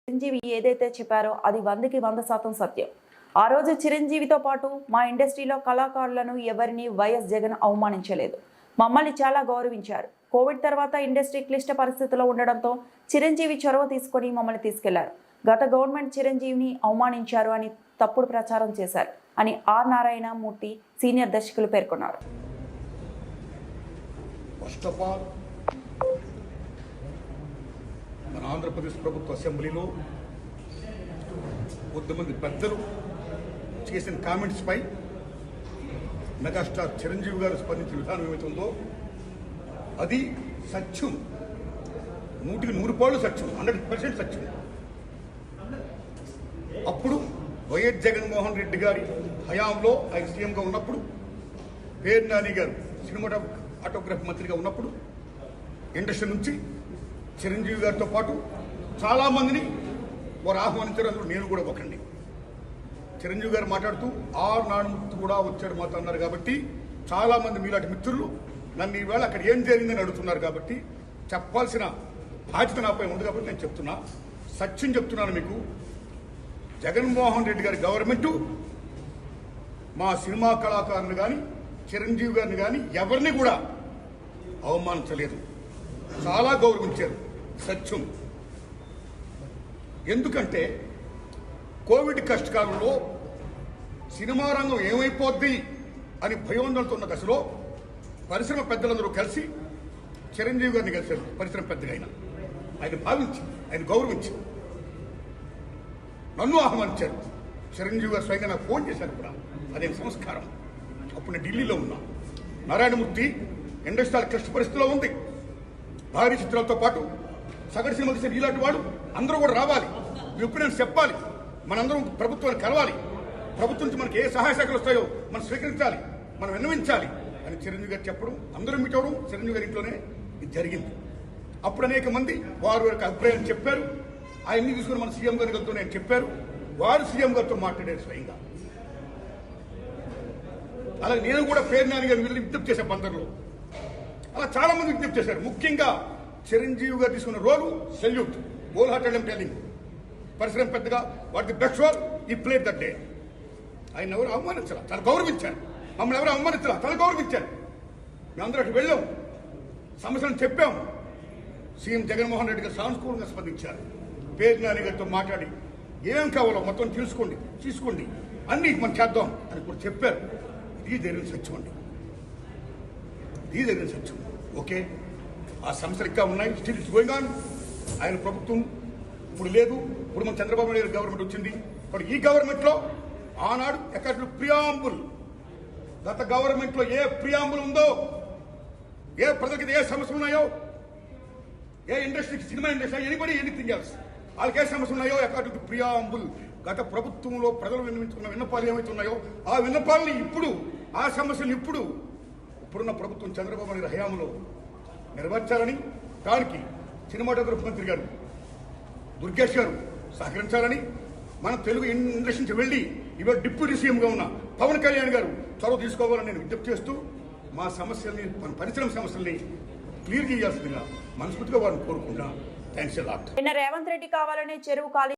చిరంజీవి ఏదైతే చెప్పారో అది 100% సత్యం. ఆ రోజు చిరంజీవితో పాటు మా ఇండస్ట్రీలో కళాకారులను ఎవరిని వైఎస్ జగన్ అవమానించలేదు. మమ్మల్ని చాలా గౌరవించారు. కోవిడ్ తర్వాత ఇండస్ట్రీ క్లిష్ట పరిస్థితుల్లో ఉండడంతో చిరంజీవి చొరవ తీసుకొని మమ్మల్ని తీసుకెళ్లారు. గత గవర్నమెంట్ చిరంజీవిని అవమానించారు అని తప్పుడు ప్రచారం చేశారు అని ఆర్ నారాయణ మూర్తి సీనియర్ దర్శకులు పేర్కొన్నారు. మన ఆంధ్రప్రదేశ్ ప్రభుత్వ అసెంబ్లీలో కొంతమంది పెద్దలు చేసిన కామెంట్స్పై మెగాస్టార్ చిరంజీవి గారు స్పందించిన విధానం ఏమైతుందో అది సత్యం, 100% సత్యం, 100% సత్యం. అప్పుడు వైఎస్ జగన్మోహన్ రెడ్డి గారి హయాంలో ఆయన సీఎంగా ఉన్నప్పుడు, పేరు నాని గారు సినిమాటోగ్రఫీ మంత్రిగా ఉన్నప్పుడు ఇండస్ట్రీ నుంచి చిరంజీవి గారితో పాటు చాలామందిని వారు ఆహ్వానించారు. అందులో నేను కూడా ఒకండి. చిరంజీవి గారు మాట్లాడుతూ ఆర్ నారాయణమూర్తి కూడా వచ్చాడు మాతో అన్నారు. కాబట్టి చాలామంది మీలాంటి మిత్రులు నన్ను ఈవేళ అక్కడ ఏం జరిగిందని అడుగుతున్నారు. కాబట్టి చెప్పాల్సిన బాధ్యత నాపై ఉంది. కాబట్టి నేను చెప్తున్నా, సత్యం చెప్తున్నాను మీకు. జగన్మోహన్ రెడ్డి గారి గవర్నమెంటు మా సినిమా కళాకారులు కానీ చిరంజీవి గారిని కానీ ఎవరిని కూడా అవమానించలేదు, చాలా గౌరవించారు. సత్యం. ఎందుకంటే కోవిడ్ కష్టకాలంలో సినిమా రంగం ఏమైపోద్ది అని భయోందనతో ఉన్న దశలో పరిశ్రమ పెద్దలందరూ కలిసి చిరంజీవి గారిని కలిశారు. పరిశ్రమ పెద్దగా ఆయన భావించి, ఆయన గౌరవించి నన్ను ఆహ్వానించారు. చిరంజీవి గారు స్వయంగా నాకు ఫోన్ చేశారు కూడా. అదే సంస్కారం. అప్పుడు నేను ఢిల్లీలో ఉన్నా. నారాయణమూర్తి ఇండస్ట్రీ క్లిష్ట పరిస్థితిలో ఉంది. భారీ చిత్రాలతో పాటు సగటు సినిమా తీసిన ఇలాంటి వాడు అందరూ కూడా రావాలి, ఒపీనియన్స్ చెప్పాలి, మనందరం ప్రభుత్వాన్ని కలవాలి, ప్రభుత్వం నుంచి మనకి ఏ సహాయ శాఖలు వస్తాయో మనం స్వీకరించాలి, మనం విన్నవించాలి అని చిరంజీవి గారు చెప్పడం, అందరూ మీట్ అవ్వడం చిరంజీవి గారి ఇంట్లోనే ఇది జరిగింది. అప్పుడు అనేక మంది వారి యొక్క అభిప్రాయాన్ని చెప్పారు. ఆయన్ని తీసుకుని మన సీఎం గారి గారితో నేను చెప్పారు. వారు సీఎం గారితో మాట్లాడారు స్వయంగా. అలాగే నేను కూడా పేరు నాని గారిని వెళ్ళి విజ్ఞప్తి చేసే బందర్లో. అలా చాలా మంది విజ్ఞప్తి చేశారు. ముఖ్యంగా చిరంజీవి గారు తీసుకున్న రోలు salute, whole hearted I'm telling. పరిశ్రమ పెద్దగా వాట్ ది బెస్ట్ రోల్ ఈ ప్లేడ్ దట్ డే. ఆయన ఎవరు అవమానించాల, చాలా గౌరవించారు. మమ్మల్ని ఎవరు అవమానించాల, చాలా గౌరవించారు. మేమందరూ అక్కడ వెళ్ళాం, సమస్యలను చెప్పాం. సీఎం జగన్మోహన్ రెడ్డి గారు సానుకూలంగా స్పందించారు. పేరు నాని గారితో మాట్లాడి ఏం కావాలో మొత్తం తీసుకోండి అన్ని మనం చేద్దాం అని కూడా చెప్పారు. ఇది జరిగిన సత్యం అండి, ఇది జరిగిన సత్యం. ఓకే, ఆ సమస్యలు ఇంకా ఉన్నాయి, స్టిల్ ఇట్స్ గోయింగ్ ఆన్. ఆయన ప్రభుత్వం ఇప్పుడు లేదు. ఇప్పుడు మన చంద్రబాబు నాయుడు గవర్నమెంట్ వచ్చింది. ఇప్పుడు ఈ గవర్నమెంట్లో ఆనాడు ఎక్కడ ప్రియాంబుల్, గత గవర్నమెంట్లో ఏ ప్రియాంబుల్ ఉందో, ఏ ప్రజలకి ఏ సమస్యలు ఉన్నాయో, ఏ ఇండస్ట్రీకి, cinema industry, anybody anything else, వాళ్ళకి ఏ సమస్యలు ఉన్నాయో అకార్డింగ్ టు ప్రియాంబుల్ గత ప్రభుత్వంలో ప్రజలు విన్నవించుకున్న విన్నపాలు ఏమైతే ఉన్నాయో ఆ విన్నపాలని ఇప్పుడు, ఆ సమస్యలు ఇప్పుడున్న ప్రభుత్వం చంద్రబాబు నాయుడు హయాంలో నెరవేర్చాలని, దానికి సినిమాటోగ్రఫీ మంత్రి గారు దుర్గేష్ గారు సహకరించాలని, మన తెలుగు ఇండస్ట్రీ నుంచి వెళ్ళి ఇవాళ డిప్యూటీ సీఎంగా ఉన్న పవన్ కళ్యాణ్ గారు చొరవ తీసుకోవాలని నేను విజ్ఞప్తి చేస్తూ మా సమస్యల్ని, మన పరిశ్రమ సమస్యల్ని క్లియర్ చేయాల్సిందిగా మనస్ఫూర్తిగా వారిని కోరుకుంటున్నా. Thanks a lot. Revanth Reddy కావాలనే చెరువు ఖాళీ